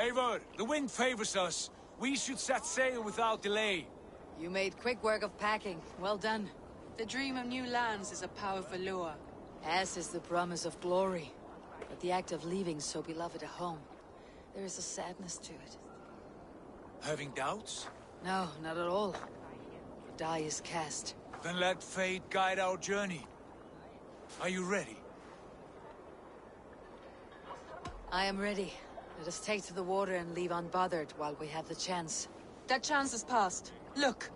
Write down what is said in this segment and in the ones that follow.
Eivor, the wind favors us. We should set sail without delay. You made quick work of packing. Well done. The dream of new lands is a powerful lure. As is the promise of glory. But the act of leaving so beloved a home, there is a sadness to it. Having doubts? No, not at all. The die is cast. Then let fate guide our journey. Are you ready? I am ready. Let us take to the water and leave unbothered while we have the chance. That chance is past. Look!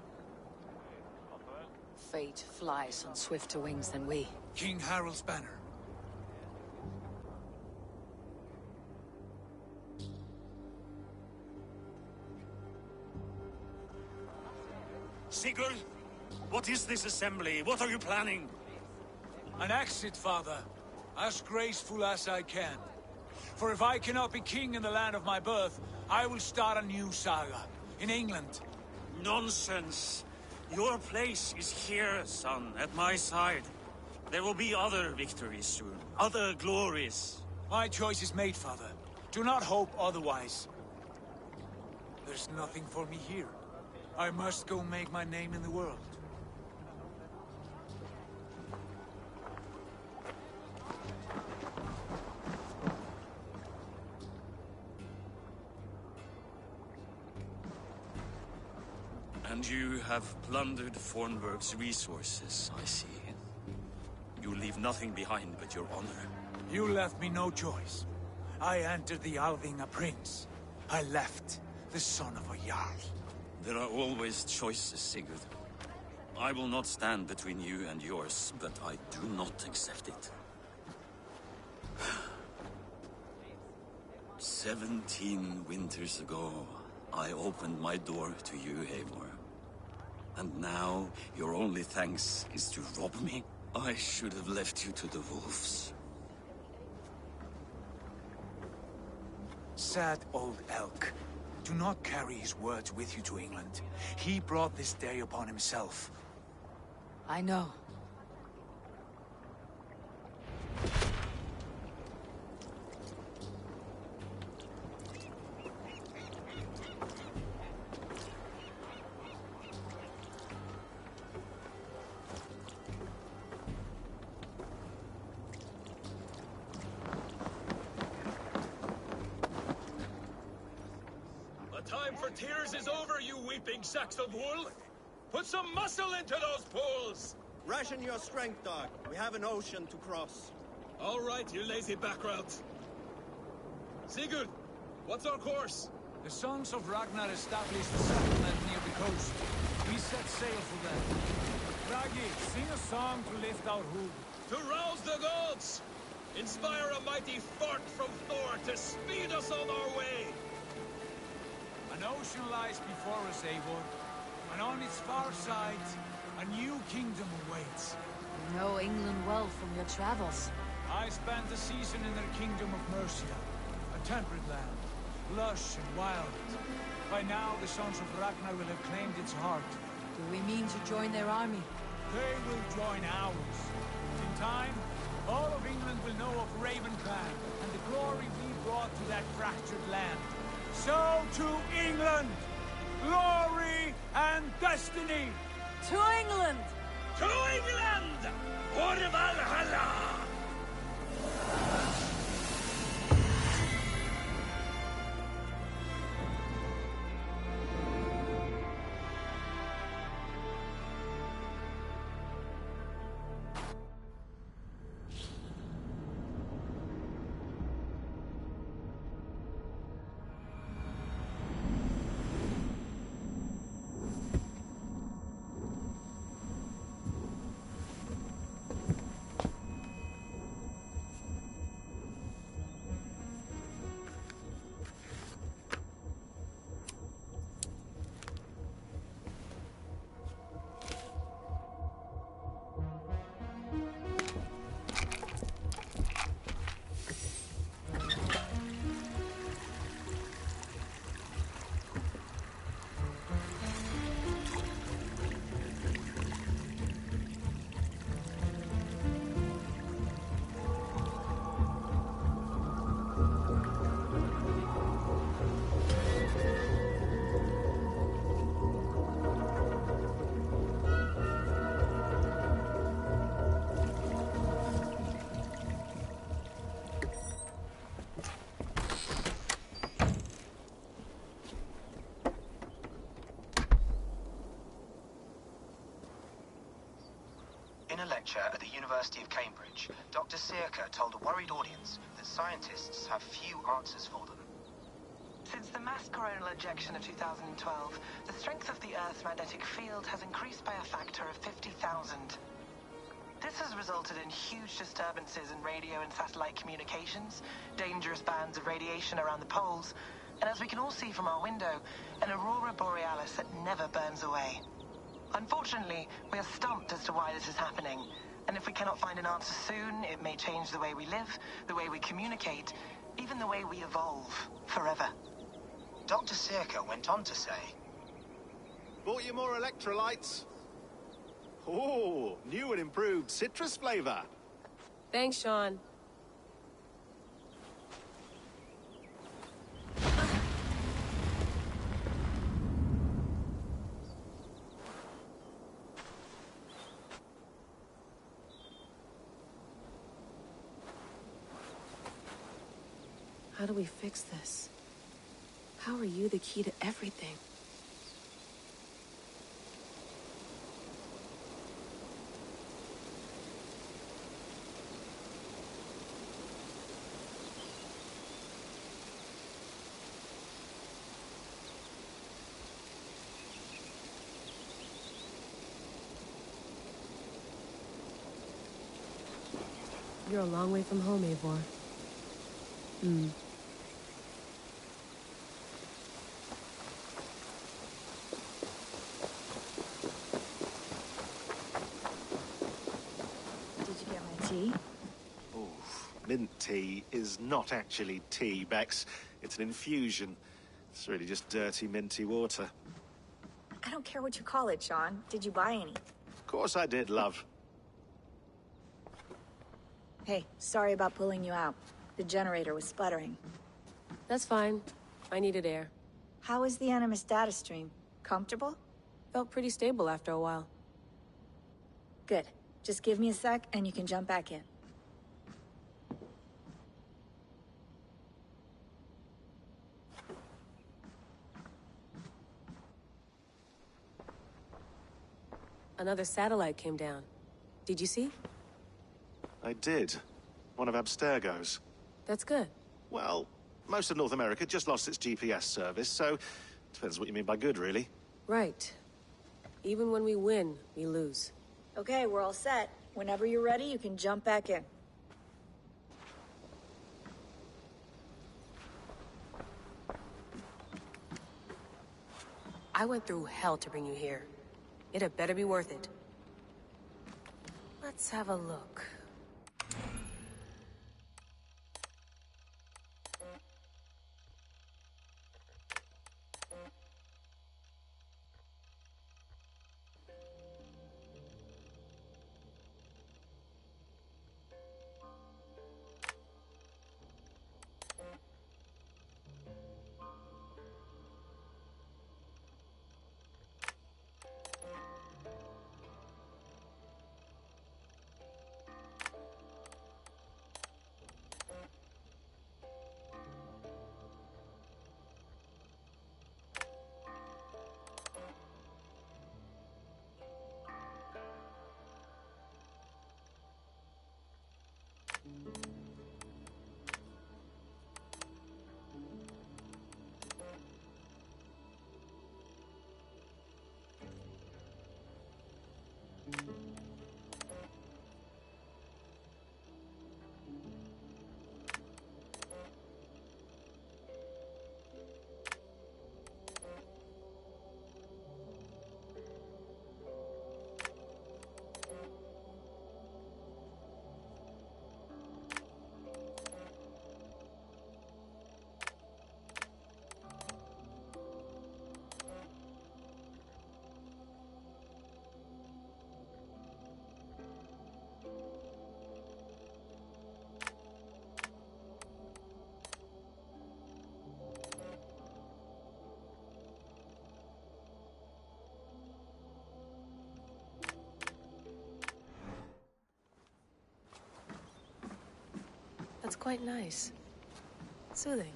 Fate flies on swifter wings than we. King Harald's banner. Sigurd, what is this assembly? What are you planning? An exit, father. As graceful as I can. For if I cannot be king in the land of my birth, I will start a new saga. In England. Nonsense. Your place is here, son, at my side. There will be other victories soon. Other glories. My choice is made, father. Do not hope otherwise. There's nothing for me here. I must go make my name in the world. And you have plundered Fornburg's resources, I see. You leave nothing behind but your honor. You left me no choice. I entered the Alving a prince. I left the son of a Jarl. There are always choices, Sigurd. I will not stand between you and yours, but I do not accept it. 17 winters ago, I opened my door to you, Eivor. And now, your only thanks is to rob me? I should have left you to the wolves. Sad old elk. Do not carry his words with you to England. He brought this day upon himself. I know. Time for tears is over, you weeping sacks of wool! Put some muscle into those pools! Ration your strength, dog. We have an ocean to cross. All right, you lazy backrout. Sigurd, what's our course? The sons of Ragnar established a settlement near the coast. We set sail for them. Raggi, sing a song to lift our hood. To rouse the gods! Inspire a mighty fart from Thor to speed us on our way! An ocean lies before us, Eivor, and on its far side, a new kingdom awaits. You know England well from your travels. I spent a season in their kingdom of Mercia, a temperate land, lush and wild. By now, the sons of Ragnar will have claimed its heart. Do we mean to join their army? They will join ours. In time, all of England will know of Raven Clan and the glory we brought to that fractured land. So to England! Glory and destiny! To England! To England! For Valhalla! researcher at the University of Cambridge, Dr. Circa told a worried audience that scientists have few answers for them. Since the mass coronal ejection of 2012, the strength of the Earth's magnetic field has increased by a factor of 50,000. This has resulted in huge disturbances in radio and satellite communications, dangerous bands of radiation around the poles, and as we can all see from our window, an aurora borealis that never burns away. Unfortunately, we are stumped as to why this is happening, and if we cannot find an answer soon, it may change the way we live, the way we communicate, even the way we evolve forever. Dr. Circa went on to say, Bought you more electrolytes? Oh, new and improved citrus flavor. Thanks, Sean. How do we fix this? How are you the key to everything? You're a long way from home, Eivor. Did you get my tea? Oh, mint tea is not actually tea, Bex. It's an infusion. It's really just dirty, minty water. I don't care what you call it, Sean. Did you buy any? Of course I did, love. Hey, sorry about pulling you out. The generator was sputtering. That's fine. I needed air. How is the Animus data stream? Comfortable? Felt pretty stable after a while. Good. Just give me a sec and you can jump back in. Another satellite came down. Did you see? I did. One of Abstergo's. That's good. Well, most of North America just lost its GPS service, so depends what you mean by good, really. Right. Even when we win, we lose. Okay, we're all set. Whenever you're ready, you can jump back in. I went through hell to bring you here. It had better be worth it. Let's have a look. That's quite nice. Soothing.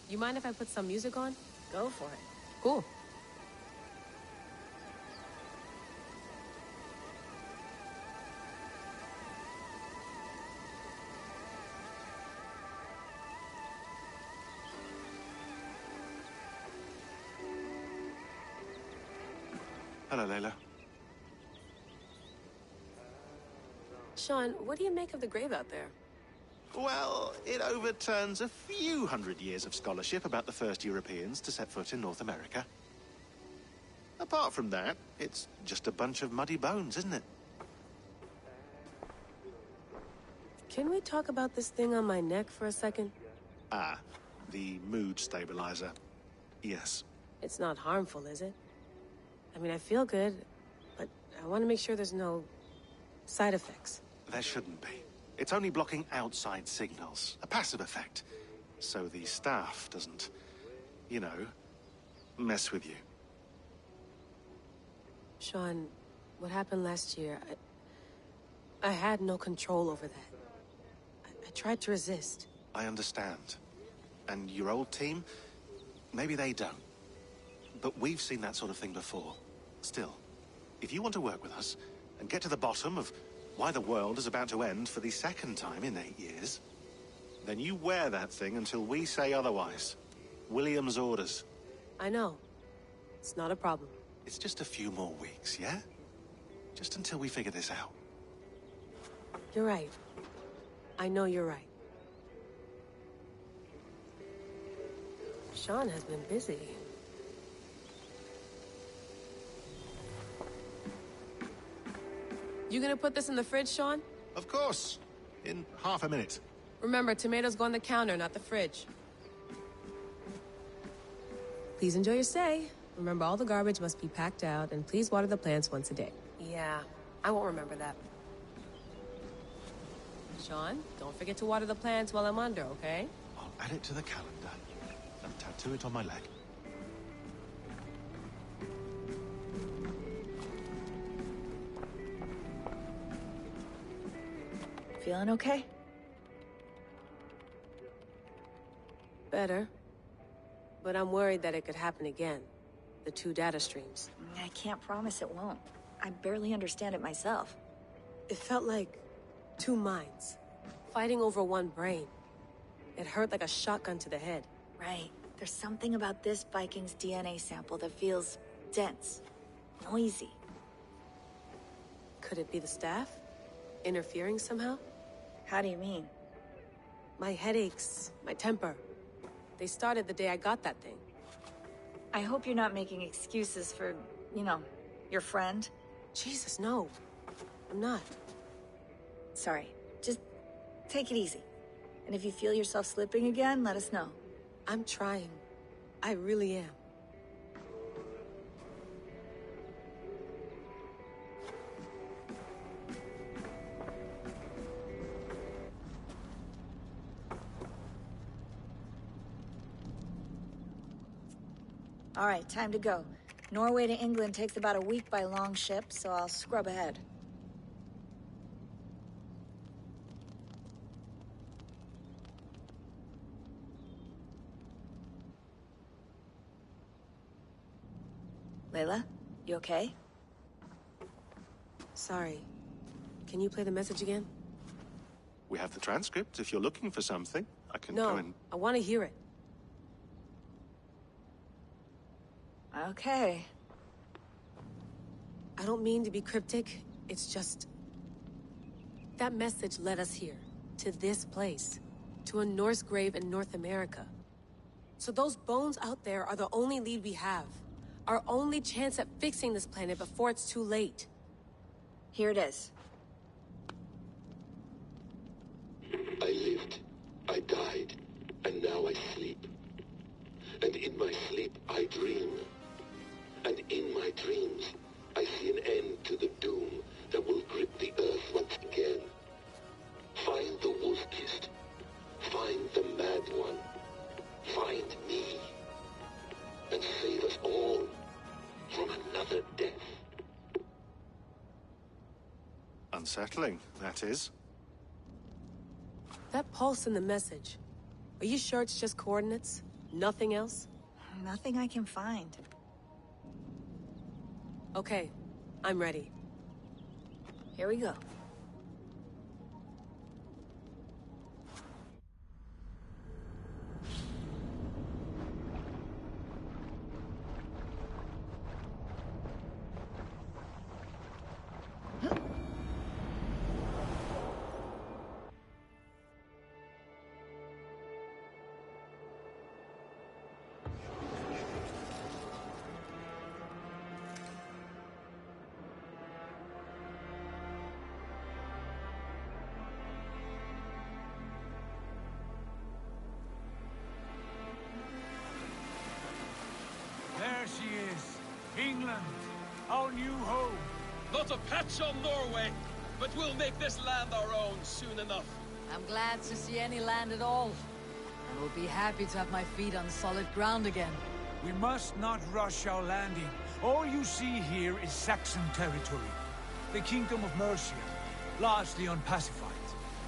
You mind if I put some music on? Go for it. Cool. Hello, Layla. Sean, what do you make of the grave out there? Well, it overturns a few hundred years of scholarship about the first Europeans to set foot in North America. Apart from that, it's just a bunch of muddy bones, isn't it? Can we talk about this thing on my neck for a second? Ah, the mood stabilizer. Yes. It's not harmful, is it? I mean, I feel good, but I want to make sure there's no side effects. There shouldn't be. It's only blocking outside signals, a passive effect. So the staff doesn't, you know, mess with you. Sean, what happened last year, I had no control over that. I tried to resist. I understand. And your old team, maybe they don't. But we've seen that sort of thing before. Still, if you want to work with us and get to the bottom of why the world is about to end for the second time in 8 years, then you wear that thing until we say otherwise. William's orders. I know. It's not a problem. It's just a few more weeks, yeah? Just until we figure this out. You're right. I know you're right. Sean has been busy. You gonna put this in the fridge, Sean? Of course. In half a minute. Remember, tomatoes go on the counter, not the fridge. Please enjoy your stay. Remember, all the garbage must be packed out, and please water the plants once a day. Yeah, I won't remember that. Sean, don't forget to water the plants while I'm under, okay? I'll add it to the calendar and tattoo it on my leg. Feeling okay? Better. But I'm worried that it could happen again. The 2 data streams. I can't promise it won't. I barely understand it myself. It felt like 2 minds, fighting over 1 brain. It hurt like a shotgun to the head. Right. There's something about this Viking's DNA sample that feels dense, noisy. Could it be the staff? Interfering somehow? How do you mean? My headaches, my temper. They started the day I got that thing. I hope you're not making excuses for, you know, your friend. Jesus, no. I'm not. Sorry. Just take it easy. And if you feel yourself slipping again, let us know. I'm trying. I really am. All right, time to go. Norway to England takes about a week by long ship, so I'll scrub ahead. Layla, you okay? Sorry. Can you play the message again? We have the transcript. If you're looking for something, I can go and... No, I want to hear it. Okay. I don't mean to be cryptic. It's just... that message led us here. To this place. To a Norse grave in North America. So those bones out there are the only lead we have. Our only chance at fixing this planet before it's too late. Here it is. I lived, I died, and now I sleep. And in my sleep I dream. And in my dreams, I see an end to the doom that will grip the earth once again. Find the wolf-kissed. Find the mad one. Find me. And save us all from another death. Unsettling, that is. That pulse in the message. Are you sure it's just coordinates? Nothing else? Nothing I can find. Okay, I'm ready. Here we go. not a patch on Norway, but we'll make this land our own soon enough. I'm glad to see any land at all. I will be happy to have my feet on solid ground again. We must not rush our landing. All you see here is Saxon territory. The Kingdom of Mercia, largely unpacified.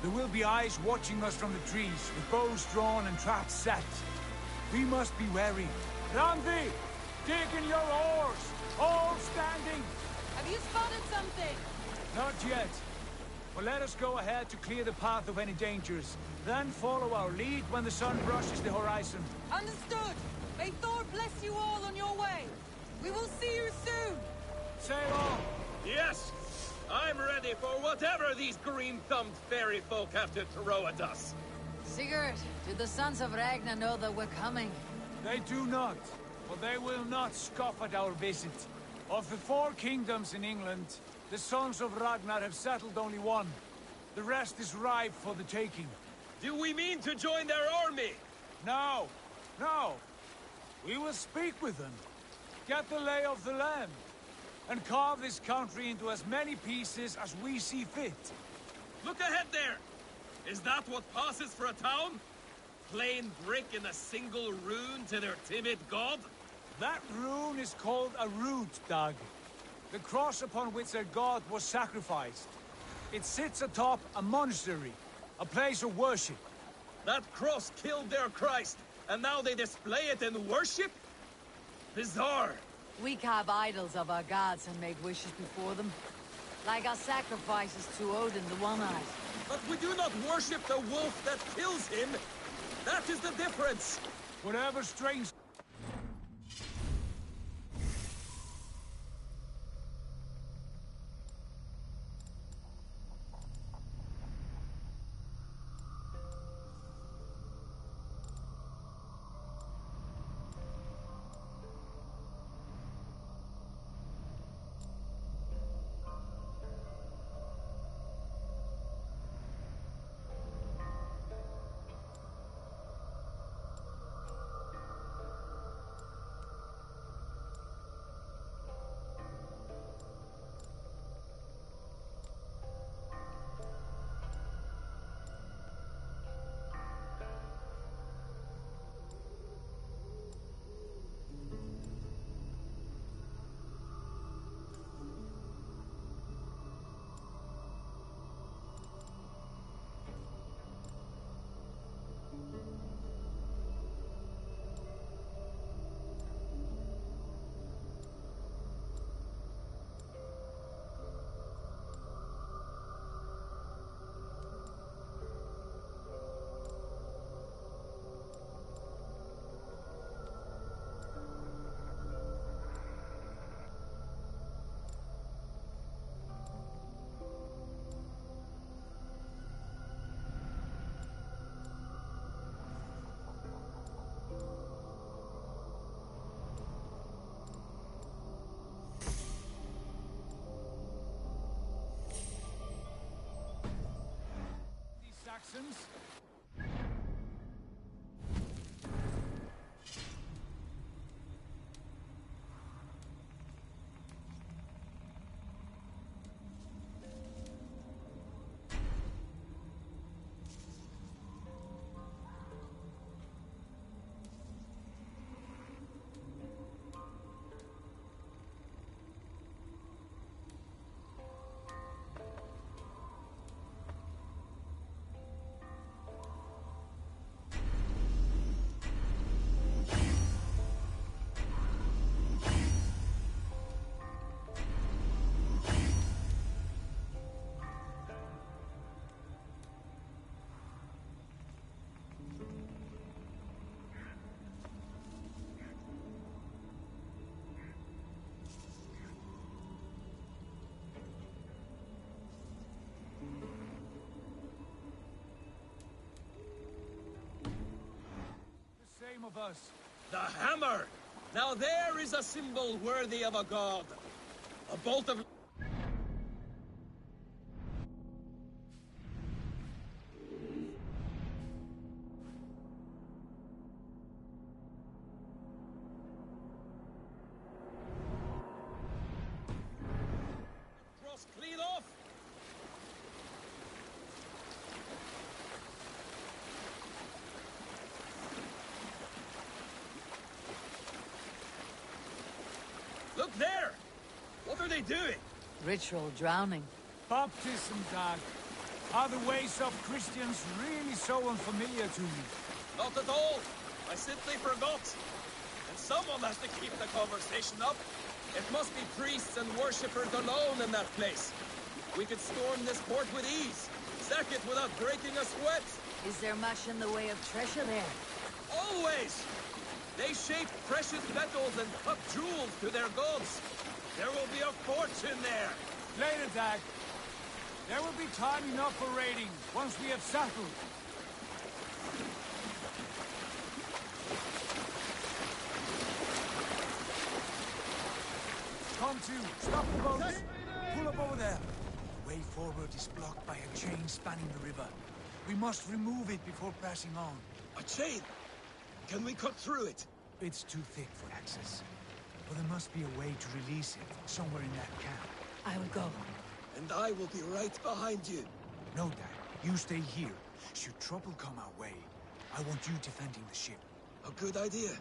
There will be eyes watching us from the trees, with bows drawn and traps set. We must be wary. Randvi, dig in your oars! All standing! Have you spotted something? Not yet. But let us go ahead to clear the path of any dangers. Then follow our lead when the sun brushes the horizon. Understood. May Thor bless you all on your way. We will see you soon. Sail on! Yes! I'm ready for whatever these green-thumbed fairy folk have to throw at us. Sigurd, do the sons of Ragnar know that we're coming? They do not, but they will not scoff at our visit. Of the 4 kingdoms in England, the sons of Ragnar have settled only one. The rest is ripe for the taking. Do we mean to join their army? No, no. We will speak with them, get the lay of the land, and carve this country into as many pieces as we see fit. Look ahead there! Is that what passes for a town? Plain brick in a single rune to their timid god? That rune is called a root, Dag. The cross upon which their god was sacrificed. It sits atop a monastery, a place of worship. That cross killed their Christ, and now they display it in worship? Bizarre. We carve idols of our gods and make wishes before them. Like our sacrifices to Odin, the One-Eyed. But we do not worship the wolf that kills him. That is the difference. Whatever strange... Saxons? Of us. The hammer! Now there is a symbol worthy of a god. A bolt of... doing? Ritual drowning. Baptism, Dad. Are the ways of Christians really so unfamiliar to you? Not at all. I simply forgot. And someone has to keep the conversation up. It must be priests and worshippers alone in that place. We could storm this port with ease. Sack it without breaking a sweat. Is there much in the way of treasure there? Always! They shape precious metals and cut jewels to their gods. There will be a fortune there. Later, Dad. There will be time enough for raiding once we have settled. Come to, stop the boats. Pull up over there. The way forward is blocked by a chain spanning the river. We must remove it before pressing on. A chain? Can we cut through it? It's too thick for access. But there must be a way to release it somewhere in that camp. I will go. And I will be right behind you. No, Dad. You stay here. Should trouble come our way, I want you defending the ship. A good idea.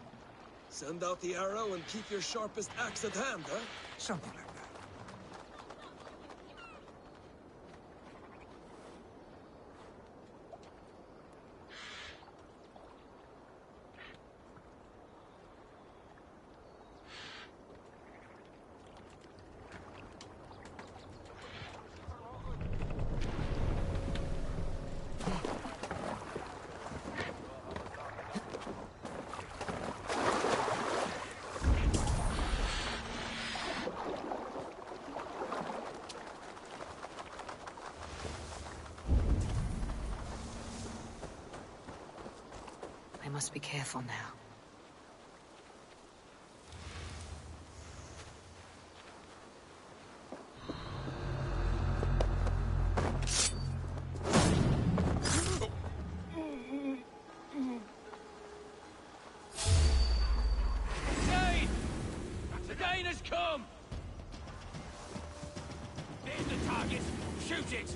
Send out the arrow and keep your sharpest axe at hand, huh? Something like that. I must be careful now. Dane! The Dane has come! There's the target! Shoot it!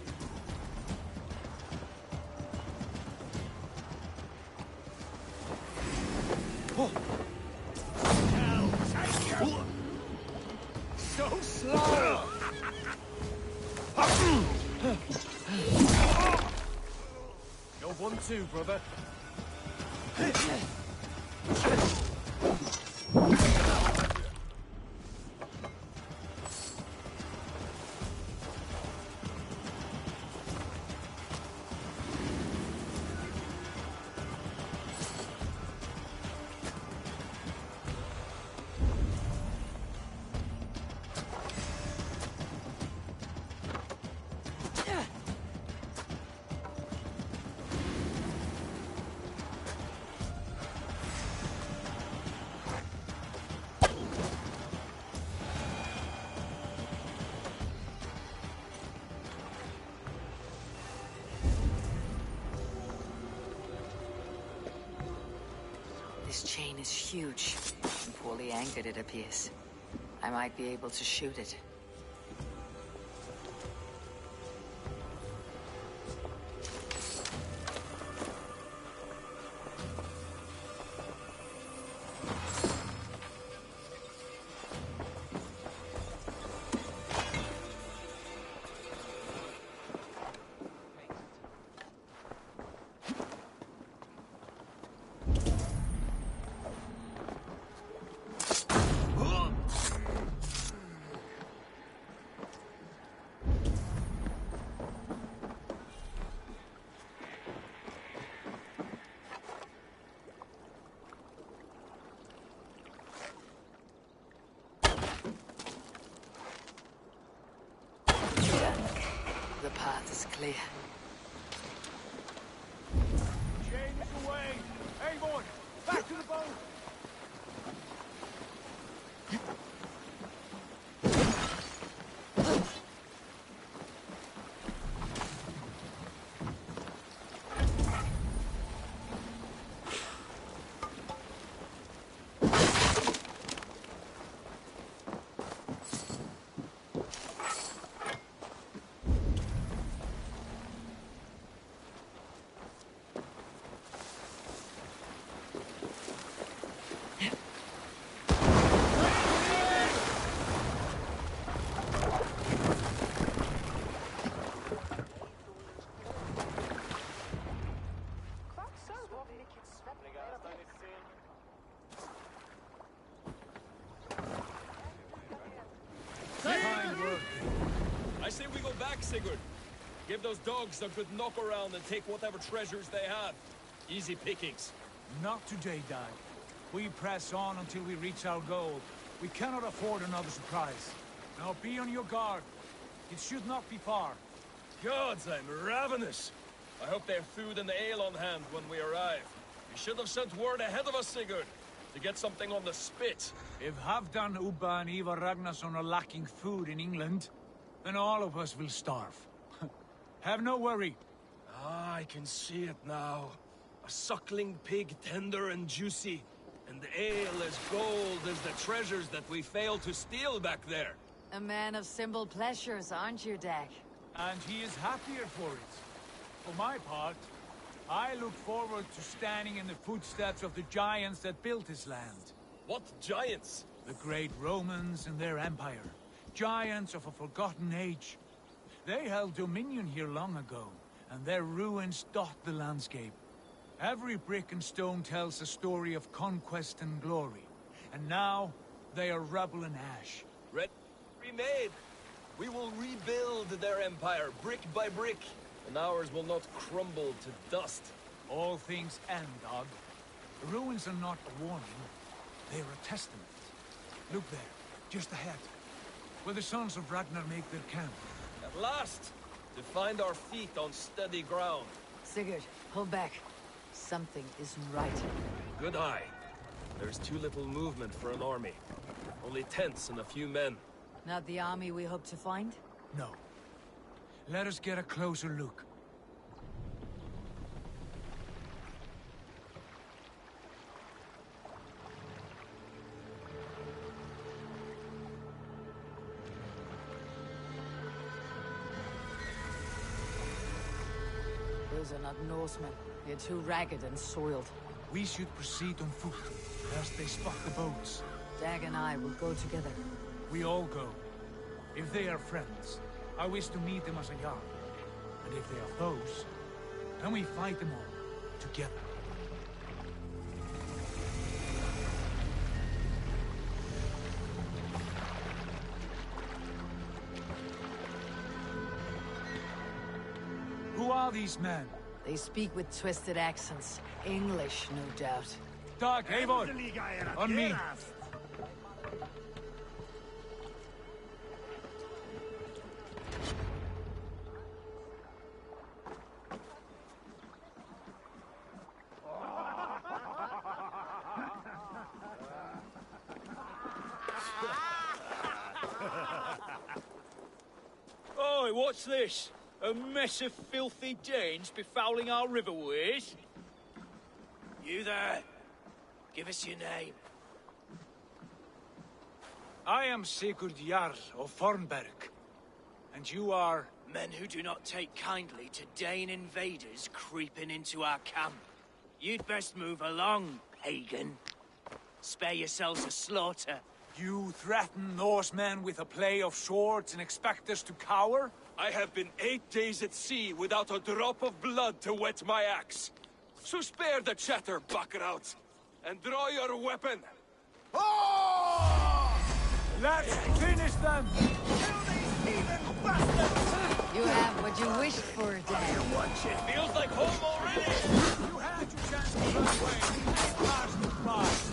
So slow! You're 1-2, brother. This chain is huge, and poorly anchored it appears. I might be able to shoot it. The path is clear. Chain is away! Hey, boy! Back to the boat! Sigurd. Give those dogs a good knock around and take whatever treasures they have. Easy pickings. Not today, Dag. We press on until we reach our goal. We cannot afford another surprise. Now be on your guard. It should not be far. Gods, I'm ravenous. I hope they have food and ale on hand when we arrive. You should have sent word ahead of us, Sigurd, to get something on the spit. If Halfdan, Ubba and Ivar Ragnarsson are lacking food in England, then all of us will starve. Have no worry. Ah, I can see it now. A suckling pig, tender and juicy. And ale as gold as the treasures that we failed to steal back there. A man of simple pleasures, aren't you, Dag? And he is happier for it. For my part, I look forward to standing in the footsteps of the giants that built this land. What giants? The great Romans and their empire. Giants of a forgotten age. They held dominion here long ago, and their ruins dot the landscape. Every brick and stone tells a story of conquest and glory. And now, they are rubble and ash. Remade! We will rebuild their empire, brick by brick, and ours will not crumble to dust. All things end, Dog. The ruins are not a warning, they are a testament. Look there, just ahead, where the sons of Ragnar make their camp. At last! To find our feet on steady ground. Sigurd, hold back. Something isn't right. Good eye. There's too little movement for an army. Only tents and a few men. Not the army we hope to find? No. Let us get a closer look. Those are not Norsemen. They're too ragged and soiled. We should proceed on foot, lest they spot the boats. Dag and I will go together. We all go. If they are friends, I wish to meet them as a Jarl. And if they are foes, then we fight them all, together. Who are these men? They speak with twisted accents. English, no doubt. Dag, Eivor! On me! Oi, what's this? A mess of filthy Danes befouling our riverways? You there? Give us your name. I am Sigurd Jarl of Fornberg. And you are... Men who do not take kindly to Dane invaders creeping into our camp. You'd best move along, pagan. Spare yourselves a slaughter. You threaten Norsemen with a play of swords and expect us to cower? I have been 8 days at sea without a drop of blood to wet my axe. So spare the chatter, buckrouts, and draw your weapon. Oh! Let's finish them! You have what you wished for, Dag. It feels like home already! You had your chance to run away. Past the prize.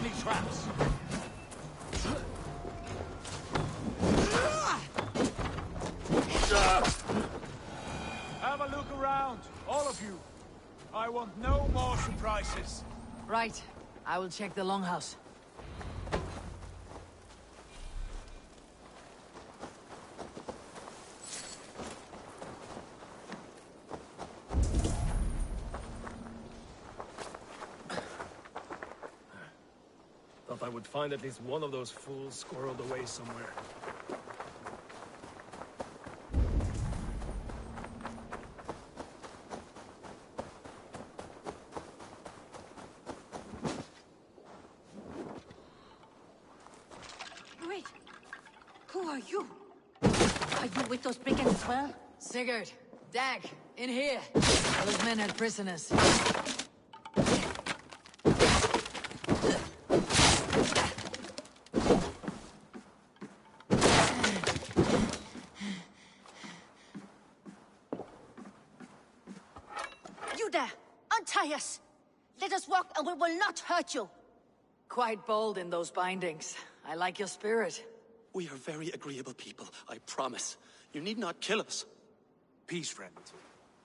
any traps. Have a look around, all of you. I want no more surprises. Right. I will check the longhouse. Thought I would find at least one of those fools squirreled away somewhere. Wait! Who are you? Are you with those brigands as well? Sigurd, Dag, in here. Those men had prisoners. You there! Untie us! Let us walk and we will not hurt you! Quite bold in those bindings. I like your spirit. We are very agreeable people, I promise. You need not kill us. Peace, friend.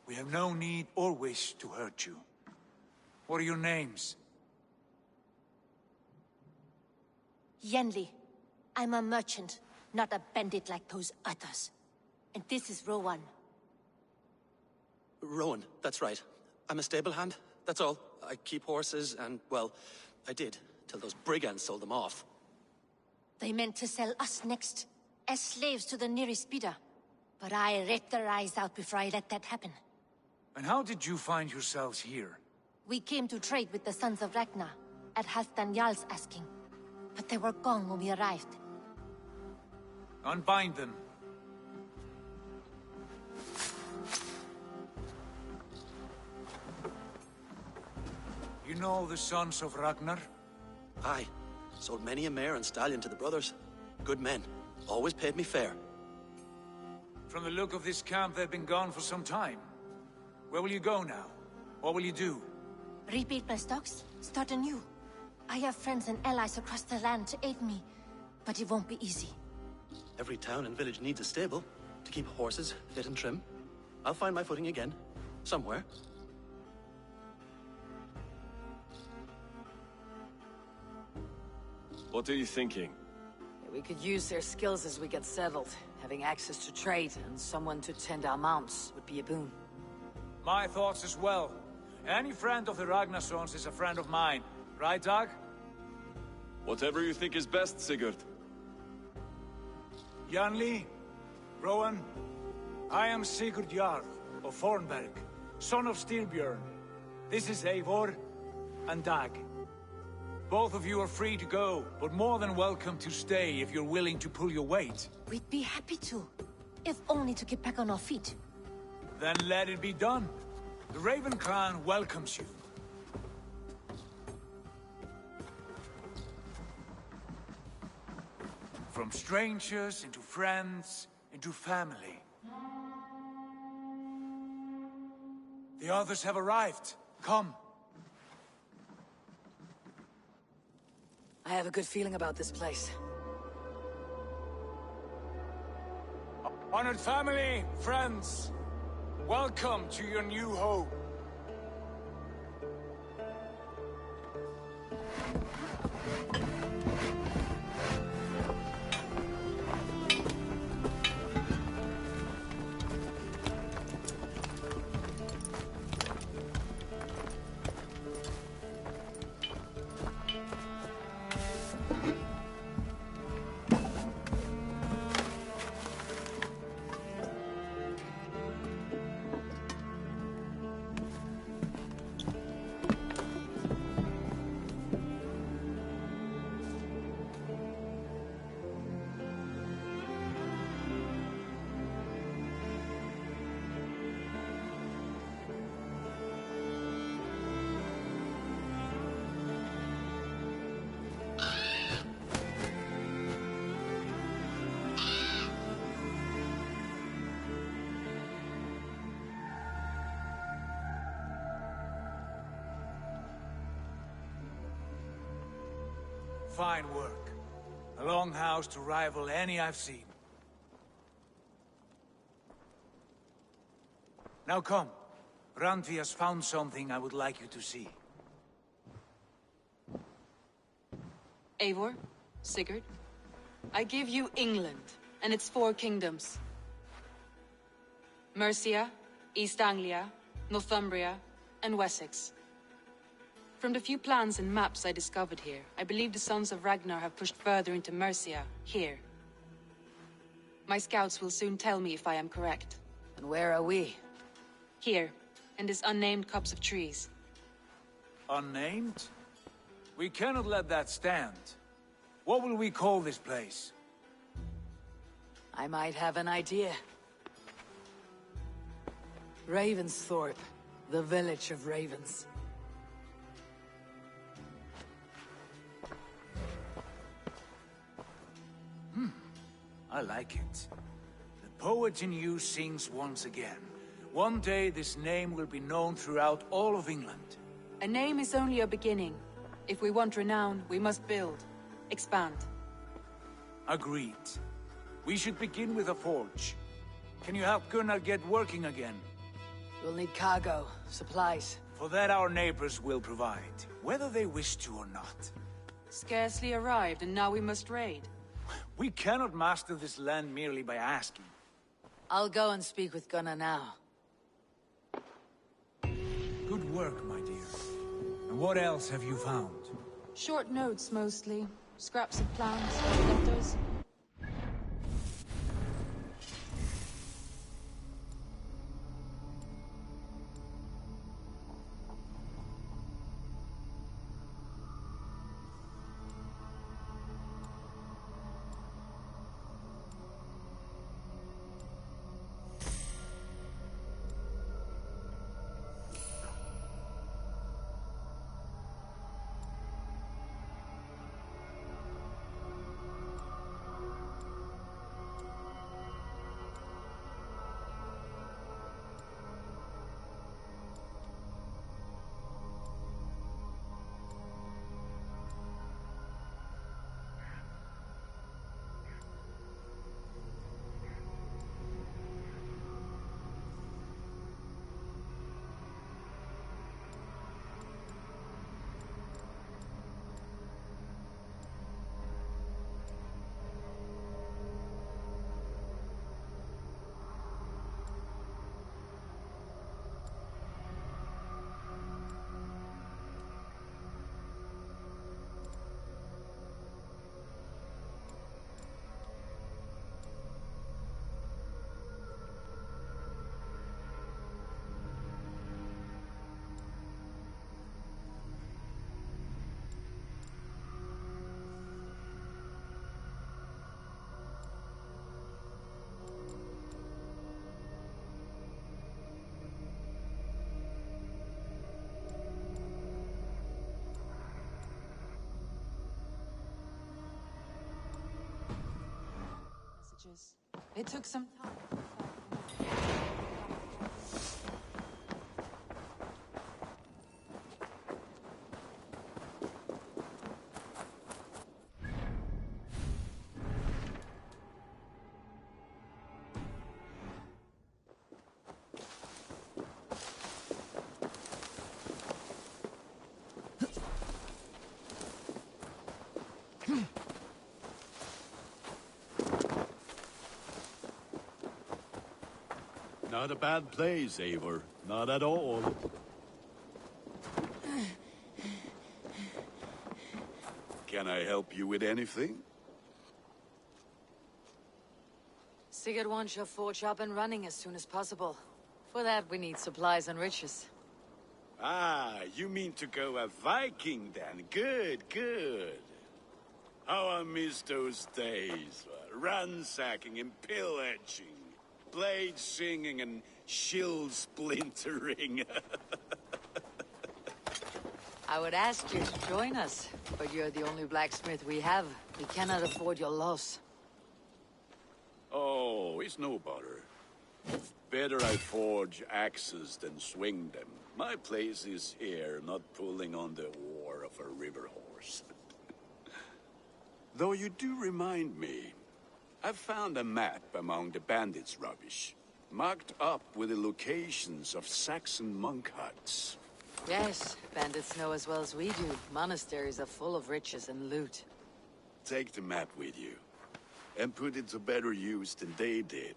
We have no need or wish to hurt you. What are your names? Yenli. I'm a merchant, not a bandit like those others. And this is Rowan. Rowan, that's right. I'm a stable hand, that's all. I keep horses and, well, I did, till those brigands sold them off. They meant to sell us next, as slaves to the nearest bidder. But I ripped their eyes out before I let that happen. And how did you find yourselves here? We came to trade with the Sons of Ragnar, at Halfdan Jarl's asking. But they were gone when we arrived. Unbind them. You know the Sons of Ragnar? Aye. Sold many a mare and stallion to the brothers. Good men. Always paid me fair. From the look of this camp, they've been gone for some time. Where will you go now? What will you do? Rebuild my stocks, start anew. I have friends and allies across the land to aid me, but it won't be easy. Every town and village needs a stable to keep horses fit and trim. I'll find my footing again. Somewhere. What are you thinking? We could use their skills as we get settled. Having access to trade and someone to tend our mounts would be a boon. My thoughts as well. Any friend of the Ragnarsons is a friend of mine. Right, Dag? Whatever you think is best, Sigurd. Janli, Rowan, I am Sigurd Jarl of Fornberg, son of Styrbjörn. This is Eivor and Dag. Both of you are free to go, but more than welcome to stay if you're willing to pull your weight. We'd be happy to, if only to get back on our feet. Then let it be done. The Raven clan welcomes you. From strangers into friends, into family. The others have arrived. Come. I have a good feeling about this place. Honored family, friends, welcome to your new home. fine work. A longhouse to rival any I've seen. Now come. Randvi has found something I would like you to see. Eivor, Sigurd, I give you England and its 4 kingdoms. Mercia, East Anglia, Northumbria, and Wessex. From the few plans and maps I discovered here, I believe the Sons of Ragnar have pushed further into Mercia, here. My scouts will soon tell me if I am correct. And where are we? Here, in this unnamed copse of trees. Unnamed? We cannot let that stand. What will we call this place? I might have an idea. Ravensthorpe, the village of ravens. I like it. The poet in you sings once again. One day this name will be known throughout all of England. A name is only a beginning. If we want renown, we must build. Expand. Agreed. We should begin with a forge. Can you help Gunnar get working again? We'll need cargo, supplies. For that our neighbors will provide, whether they wish to or not. Scarcely arrived, and now we must raid. We cannot master this land merely by asking. I'll go and speak with Gunnar now. Good work, my dear. And what else have you found? Short notes, mostly. Scraps of plans, letters. It took some time. Not a bad place, Eivor. Not at all. Can I help you with anything? Sigurd wants your forge up and running as soon as possible. For that, we need supplies and riches. Ah, you mean to go a Viking then? Good, good. How I miss those days. Ransacking and pillaging. Blade singing and shield splintering. I would ask you to join us, but you're the only blacksmith we have. We cannot afford your loss. Oh, it's no bother. Better I forge axes than swing them. My place is here, not pulling on the oar of a river horse. Though you do remind me, I found a map among the bandits' rubbish, marked up with the locations of Saxon monk huts. Yes, bandits know as well as we do. Monasteries are full of riches and loot. Take the map with you, and put it to better use than they did.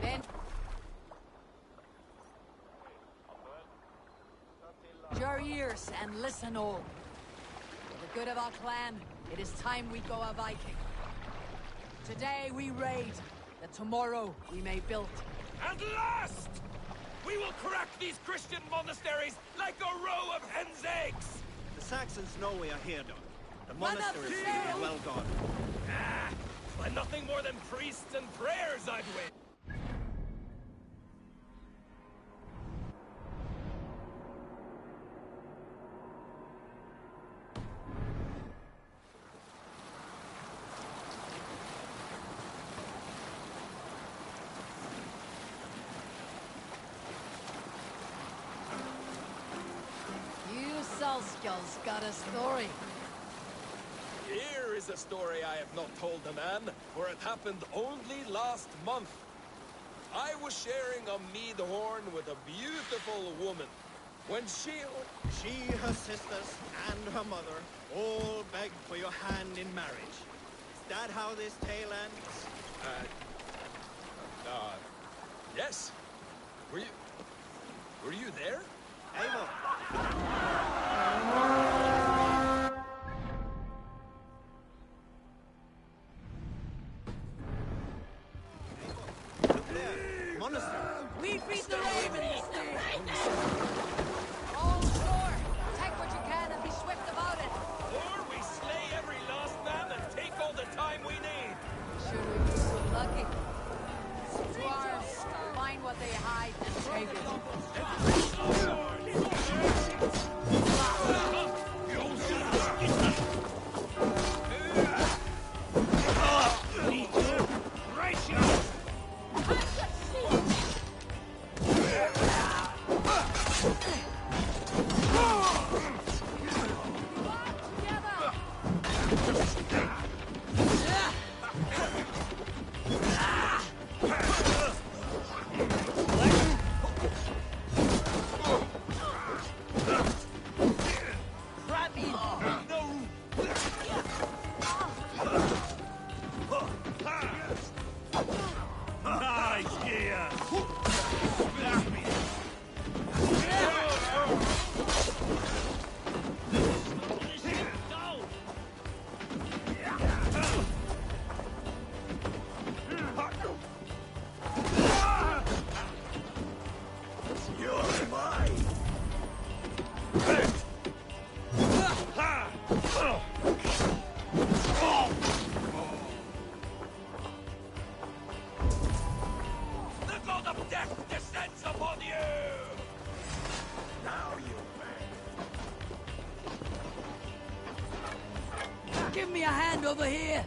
Bend your ears and listen all. For the good of our clan, it is time we go a Viking. Today we raid, that tomorrow we may build. At last! We will crack these Christian monasteries like a row of hen's eggs! The Saxons know we are here, Don. The monasteries will be well guarded. Ah, by nothing more than priests and prayers I'd win. Salskjol's got a story. Here is a story I have not told a man, for it happened only last month. I was sharing a mead horn with a beautiful woman. When she, her sisters, and her mother all begged for your hand in marriage. Is that how this tale ends? Yes. Were you there? Eivor! We beat the ravens! All shore! Take what you can and be swift about it! Or we slay every last man and take all the time we need! Should we be so lucky? Dwarves, find what they hide and take it. Give me a hand over here!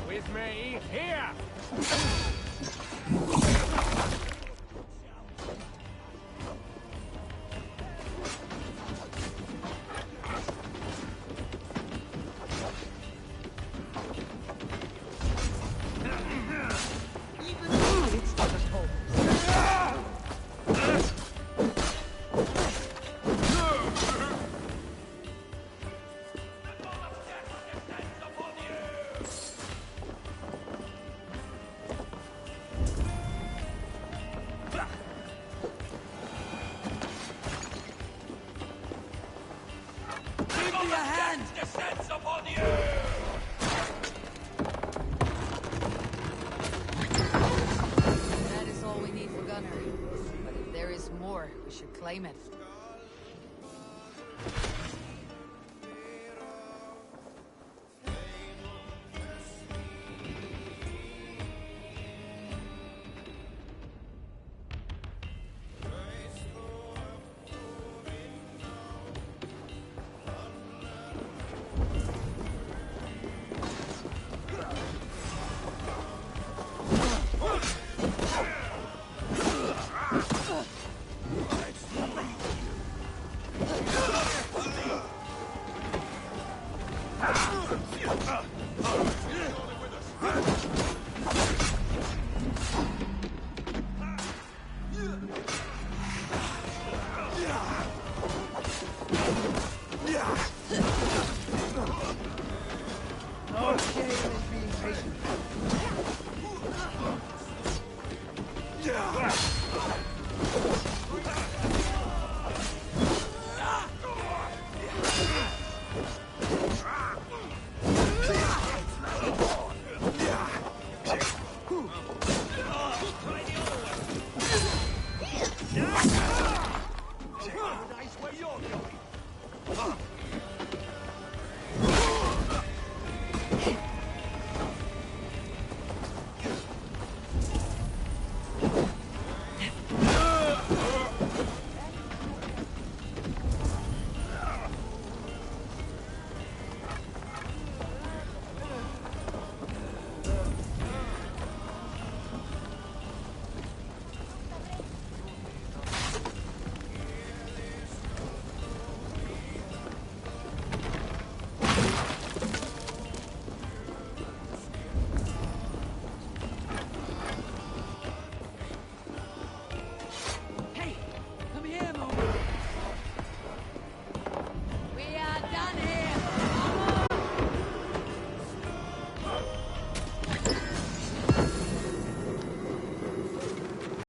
With me, here! claim it.